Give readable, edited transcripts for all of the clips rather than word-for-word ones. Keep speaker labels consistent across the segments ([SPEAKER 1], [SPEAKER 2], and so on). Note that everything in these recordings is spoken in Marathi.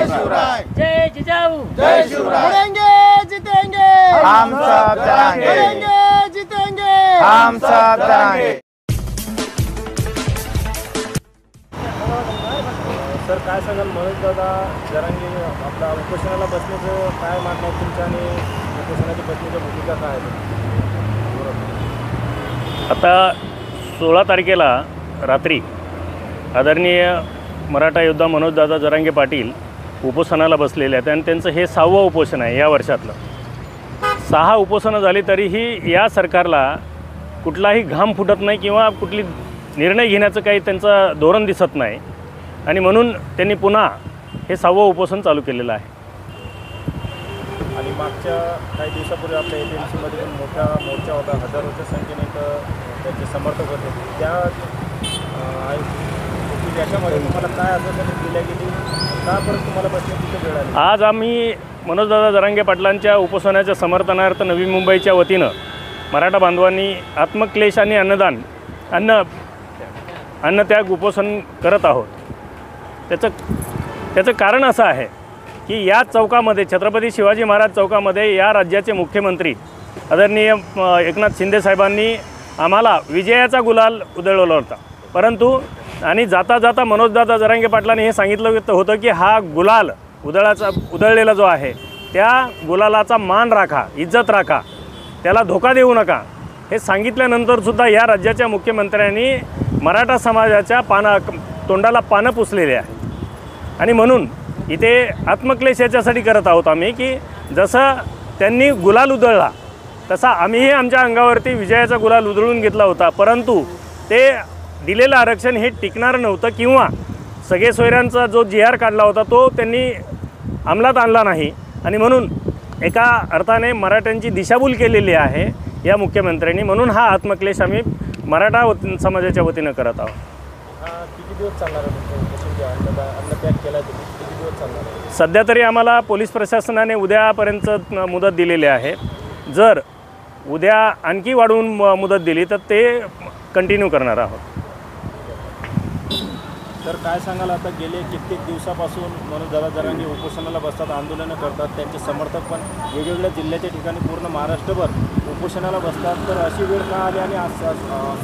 [SPEAKER 1] शिवराय,
[SPEAKER 2] जय जिजाऊ,
[SPEAKER 1] जय शिवराय।
[SPEAKER 3] लड़ेंगे जीतेंगे,
[SPEAKER 1] हम सब डरांगे,
[SPEAKER 3] लड़ेंगे जीतेंगे,
[SPEAKER 1] हम सब डरांगे।
[SPEAKER 4] सर काय सांगाल मनोज दादा जरांगे आपला उपोषणाला बसण्याचं काय मागणं आहे तुमच्या आणि उपोषणाची बसण्याची भूमिका काय आहे?
[SPEAKER 5] आता 16 तारखेला रात्री आदरणीय मराठा योद्धा मनोजदादा जरांगे पाटील उपोषणाला बसलेले आहेत आणि त्यांचं हे 6वं उपोषण आहे या वर्षातलं। 6 उपोषणं झाली तरीही या सरकारला कुठलाही घाम फुटत नाही किंवा कुठली निर्णय घेण्याचं काही त्यांचं धोरण दिसत नाही आणि म्हणून त्यांनी पुन्हा हे 6वं उपोषण चालू केलेलं आहे।
[SPEAKER 4] आणि मागच्या काही दिवसापूर्वी आपल्या एपीएमसीमध्ये पण मोठा मोर्चा होता, हजारोच्या संख्येने त्यांचे समर्थक होते। त्याच्यामध्ये तुम्हाला काय आश्वासन दिल्या गेली, का परत तुम्हाला बसण्याची वेळ आली?
[SPEAKER 5] आज आम्ही मनोजदादा जरांगे पाटलांच्या उपोषणाच्या समर्थनार्थ नवी मुंबईच्या वतीनं मराठा बांधवांनी आत्मक्लेश आणि अन्नत्याग उपोषण करत आहोत। त्याचं कारण असं आहे की या चौकामध्ये छत्रपती शिवाजी महाराज चौकामध्ये या राज्याचे मुख्यमंत्री आदरणीय एकनाथ शिंदे साहेबांनी आम्हाला विजयाचा गुलाल उधळवला होता, परंतु आणि जाता जाता मनोजदादा जरांगे पाटलांनी हे सांगितलं होतं की हा गुलाल उधळलेला जो आहे त्या गुलालाचा मान राखा, इज्जत राखा, त्याला धोका देऊ नका। हे सांगितल्यानंतरसुद्धा या राज्याच्या मुख्यमंत्र्यांनी मराठा समाजाच्या तोंडाला पानं पुसलेले आहे आणि म्हणून इथे आत्मक्लेश याच्यासाठी करत आहोत आम्ही की जसं त्यांनी गुलाल उधळला तसा आम्हीही आमच्या अंगावरती विजयाचा गुलाल उधळून घेतला होता, परंतु ते दिलेलं आरक्षण हे टिकणार नव्हतं किंवा सगळे सोयऱ्यांचा जो GR काढला होता तो त्यांनी अंमलात आणला नाही आणि म्हणून एका अर्थाने मराठ्यांची दिशाभूल केलेली आहे या मुख्यमंत्र्यांनी। म्हणून हा आत्मक्लेश आम्ही मराठा समाजाच्या वतीनं करत आहोत।
[SPEAKER 4] किती दिवस चालणार आहे अन्नत्याग केला, किती दिवस चालणार आहे?
[SPEAKER 5] सध्या तरी आम्हाला पोलीस प्रशासनाने उद्यापर्यंत मुदत दिलेली आहे। जर उद्या आणखी वाढवून मुदत दिली तर ते कंटिन्यू करणार आहोत।
[SPEAKER 4] तर काय सांगाल, आता गेले कित्येक दिवसापासून मनोजदादा जरांगे उपोषणाला बसतात, आंदोलनं करतात, त्यांचे समर्थक पण वेगवेगळ्या जिल्ह्याच्या ठिकाणी पूर्ण महाराष्ट्रभर उपोषणाला बसतात, तर अशी वेळ का आली आणि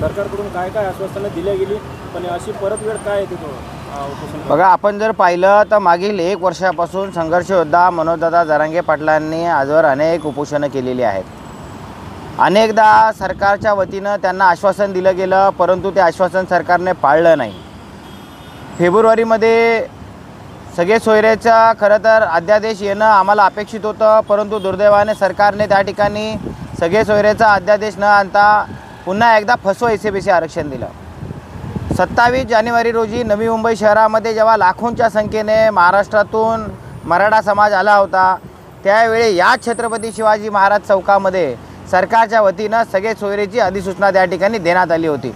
[SPEAKER 4] सरकारकडून काय काय आश्वासनं दिल्या गेली, पण अशी परत वेळ काय येते उपोषण?
[SPEAKER 1] बघा, आपण जर पाहिलं तर मागील 1 वर्षापासून संघर्ष योद्धा मनोजदादा जरांगे पाटलांनी आजवर अनेक उपोषणं केलेली आहेत। अनेकदा सरकारच्या वतीनं त्यांना आश्वासन दिलं गेलं, परंतु ते आश्वासन सरकारने पाळलं नाही। फेब्रुवारीमध्ये सगळे सोयऱ्याचा खरं तर अध्यादेश येणं आम्हाला अपेक्षित होतं, परंतु दुर्दैवाने सरकारने त्या ठिकाणी सगळे सोयऱ्याचा अध्यादेश न आणता पुन्हा एकदा फसवं SABC आरक्षण दिलं। 27 जानेवारी रोजी नवी मुंबई शहरामध्ये जेव्हा लाखोंच्या संख्येने महाराष्ट्रातून मराठा समाज आला होता, त्यावेळी या छत्रपती शिवाजी महाराज चौकामध्ये सरकारच्या वतीनं सगळे सोयरेची अधिसूचना त्या ठिकाणी देण्यात आली होती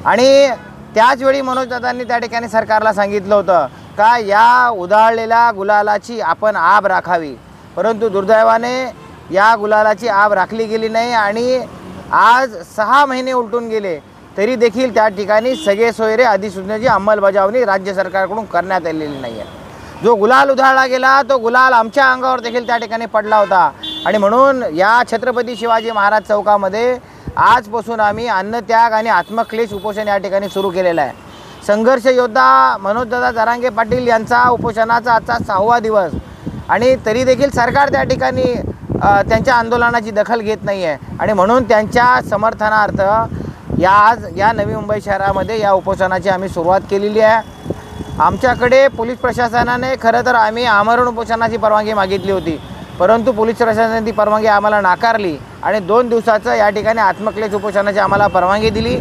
[SPEAKER 1] आणि त्याचवेळी मनोजदादांनी त्या ठिकाणी सरकारला सांगितलं होतं का या उधळलेल्या गुलालाची आपण आब राखावी, परंतु दुर्दैवाने या गुलालाची आब राखली गेली नाही आणि आज 6 महिने उलटून गेले तरी देखील त्या ठिकाणी सगळे सोयरे अधिसूचनेची अंमलबजावणी राज्य सरकारकडून करण्यात आलेली नाही आहे। जो गुलाल उधळला गेला तो गुलाल आमच्या अंगावर देखील त्या ठिकाणी पडला होता आणि म्हणून या छत्रपती शिवाजी महाराज चौकामध्ये आजपासून आम्ही अन्नत्याग आणि आत्मक्लेश उपोषण या ठिकाणी सुरू केलेलं आहे। संघर्ष योद्धा मनोजदादा जरांगे पाटील यांचा उपोषणाचा आजचा 6वा दिवस आणि तरी देखील सरकार त्या ठिकाणी त्यांच्या आंदोलनाची दखल घेत नाही आहे आणि म्हणून त्यांच्या समर्थनार्थ या नवी मुंबई शहरामध्ये या उपोषणाची आम्ही सुरुवात केलेली आहे। आमच्याकडे पोलीस प्रशासनाने खरं तर आम्ही आमरण उपोषणाची परवानगी मागितली होती, परंतु पोलीस प्रशासनाने ती परवानगी आम्हाला नाकारली आणि 2 दिवसाचं या ठिकाणी आत्मक्लेश उपोषणाची आम्हाला परवानगी दिली।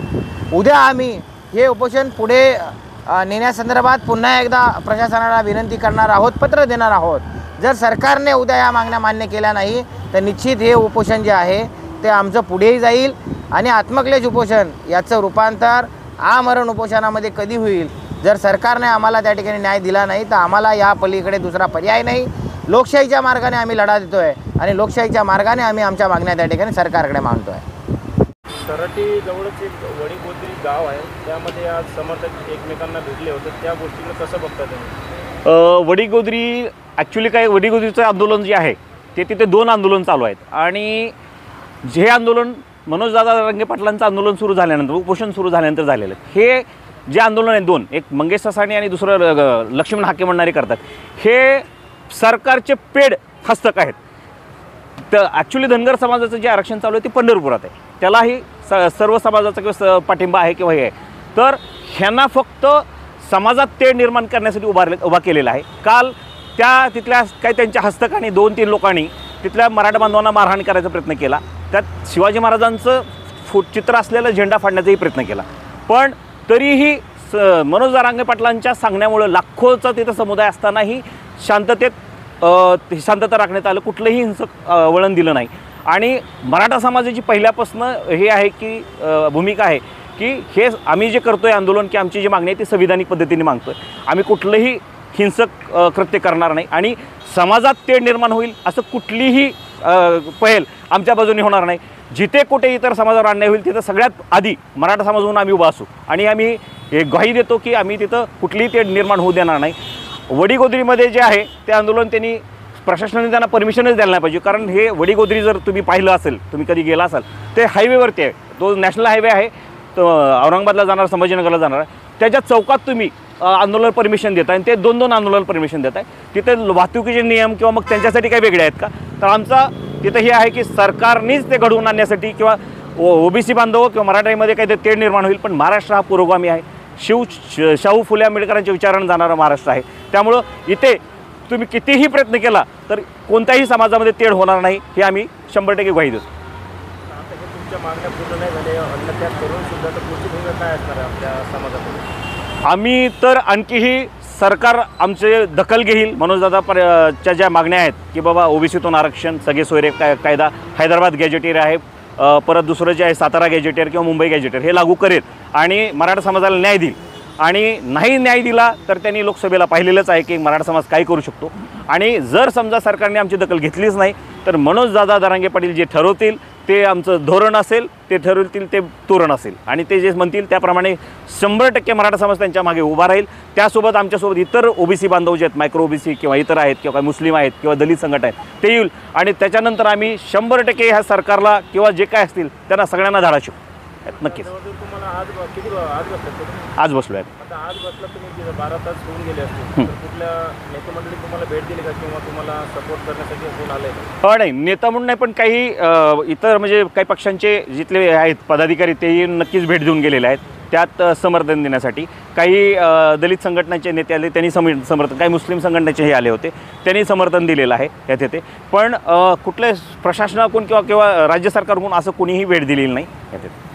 [SPEAKER 1] उद्या आम्ही हे उपोषण पुढे नेण्यासंदर्भात पुन्हा एकदा प्रशासनाला विनंती करणार आहोत, पत्र देणार आहोत। जर सरकारने उद्या या मागण्या मान्य केल्या नाही तर निश्चित हे उपोषण जे आहे ते आमचं पुढेही जाईल आणि आत्मक्लेश उपोषण याचं रूपांतर आमरण उपोषणामध्ये कधी होईल जर सरकारने आम्हाला त्या ठिकाणी न्याय दिला नाही तर आम्हाला या पलीकडे दुसरा पर्याय नाही। लोकशाहीच्या मार्गाने आम्ही लढा देतोय आणि लोकशाहीच्या मार्गाने आम्ही आमच्या मागण्या त्या ठिकाणी सरकारकडे मांडतोय।
[SPEAKER 4] सरटी जवळच एक वडीगोद्री गाव आहे, त्यामध्ये आज समर्थक एकमेकांना भेटले होते, त्या गोष्टीला कसं बघता तुम्ही?
[SPEAKER 2] वडीगोद्री ॲक्च्युली काय वडीगोद्रीचं आंदोलन जे आहे ते तिथे 2 आंदोलन चालू आहेत आणि जे आंदोलन मनोजदादा जरांगे पाटलांचं आंदोलन सुरू झाल्यानंतर उपोषण सुरू झाल्यानंतर झालेलं हे जे आंदोलन आहे 2 एक मंगेश ससाणे आणि दुसरं लक्ष्मण हाके म्हणणारे करतात हे सरकारचे पेड हस्तक आहेत. तर ॲक्च्युली धनगर समाजाचं जे आरक्षण चालू आहे ते पंढरपुरात आहे त्यालाही सर्व समाजाचा किंवा पाठिंबा आहे किंवा हे आहे. तर ह्यांना फक्त समाजात तेढ निर्माण करण्यासाठी उभा केलेला आहे. काल तिथल्या काही त्यांच्या हस्तकांनी 2-3 लोकांनी तिथल्या मराठा बांधवांना मारहाण करायचा प्रयत्न केला. त्यात शिवाजी महाराजांचं चित्र असलेला झेंडा फाडण्याचाही प्रयत्न केला. पण तरीही मनोज जरांगे पाटलांच्या सांगण्यामुळं लाखोचा तिथं समुदाय असतानाही शांतता राखण्यात आलं. कुठलंही हिंसक वळण दिलं नाही. आणि मराठा समाजाची पहिल्यापासून हे आहे की भूमिका आहे की हे आम्ही जे करतो आहे आंदोलन की आमची जी मागणी आहे ती संविधानिक पद्धतीने मागतो आहे. आम्ही कुठलंही हिंसक कृत्य करणार नाही आणि समाजात तेढ निर्माण होईल असं कुठलीही पहेल आमच्या बाजूने होणार नाही. जिथे कुठे इतर समाजावर अन्याय होईल तिथं सगळ्यात आधी मराठा समाज म्हणून आम्ही उभा असू आणि आम्ही एक ग्वाही देतो की आम्ही तिथं कुठलीही तेढ निर्माण होऊ देणार नाही. वडीगोद्रीमध्ये जे आहे ते आंदोलन त्यांनी प्रशासनाने त्यांना परमिशनच द्यायला नाही पाहिजे. कारण हे वडीगोद्री जर तुम्ही पाहिलं असेल, तुम्ही कधी गेला असाल, ते हायवेवरती आहे. तो नॅशनल हायवे आहे. तो औरंगाबादला जाणार, संभाजीनगरला जाणार आहे. त्याच्या चौकात तुम्ही आंदोलन परमिशन देताय आणि ते 2-2 आंदोलन परमिशन देत आहे. तिथे वाहतुकीचे नियम किंवा मग त्यांच्यासाठी काही वेगळे आहेत का? तर आमचा तिथं हे आहे की सरकारनेच ते घडवून आणण्यासाठी किंवा ओबीसी बांधव किंवा मराठीमध्ये काही तेढ निर्माण होईल. पण महाराष्ट्र हा पुरोगामी आहे. शाहू फुले आंबेडकरांच्या विचारानं जाणारा महाराष्ट्र आहे. त्यामुळं इथे तुम्ही कितीही प्रयत्न केला तर कोणत्याही समाजामध्ये तेढ होणार नाही हे आम्ही 100% ग्वाही देतो.
[SPEAKER 4] आता हे तुमच्या मागण्या पूर्ण नाही झाल्या अन्न त्याग करून सुद्धा तर पुढची भूमिका काय असणार आहे आपल्या समाजामध्ये?
[SPEAKER 2] आम्ही तर आणखीही सरकार आमचे दखल घेईल. मनोजदादाच्या ज्या मागण्या आहेत की बाबा ओबीसीतून आरक्षण, सगळे सोयरे कायदा, हैदराबाद गॅजेटियर आहे, परत दुसरं जे आहे सातारा गॅजेटियर किंवा मुंबई गॅजेटियर हे लागू करेल आणि मराठा समाजाला न्याय देईल. आणि नाही न्याय दिला तर त्यांनी लोकसभेला पाहिलेलंच आहे की मराठा समाज काय करू शकतो. आणि जर समजा सरकारने आमची दखल घेतलीच नाही तर मनोजदादा जरांगे पाटील जे ठरवतील ते आमचं धोरण असेल, ते ठरवतील ते तोरण असेल आणि ते जे म्हणतील त्याप्रमाणे 100% मराठा समाज त्यांच्या मागे उभा राहील. त्यासोबत आमच्यासोबत इतर ओबीसी बांधव जे आहेत, मायक्रो ओबीसी किंवा इतर आहेत किंवा काही मुस्लिम आहेत किंवा दलित संघटना आहेत ते येईल आणि त्याच्यानंतर आम्ही 100% ह्या सरकारला किंवा जे काय असतील त्यांना सगळ्यांना धाडा शिकू. नक्कीच
[SPEAKER 4] तुम्हाला आज बसलात
[SPEAKER 2] आज बसलो आहे.
[SPEAKER 4] आता आज बसला तुम्ही 12 तास होऊन गेले असतील तर कुठल्या नेतेमंडळी तुम्हाला भेट दिली का किंवा तुम्हाला सपोर्ट करण्यासाठी फोन आले?
[SPEAKER 2] नाही, नेता म्हणून नाही पण काही इतर म्हणजे काही पक्षांचे जिथले आहेत पदाधिकारी तेही नक्कीच भेट देऊन गेलेले आहेत. त्यात समर्थन देण्यासाठी काही दलित संघटनाचे नेते आले, त्यांनी समर्थन, काही मुस्लिम संघटनेचेही आले होते, त्यांनी समर्थन दिलेलं आहे यात येते. पण कुठल्या प्रशासनाकडून किंवा राज्य सरकारकडून असं कोणीही भेट दिलेली नाही यात येते.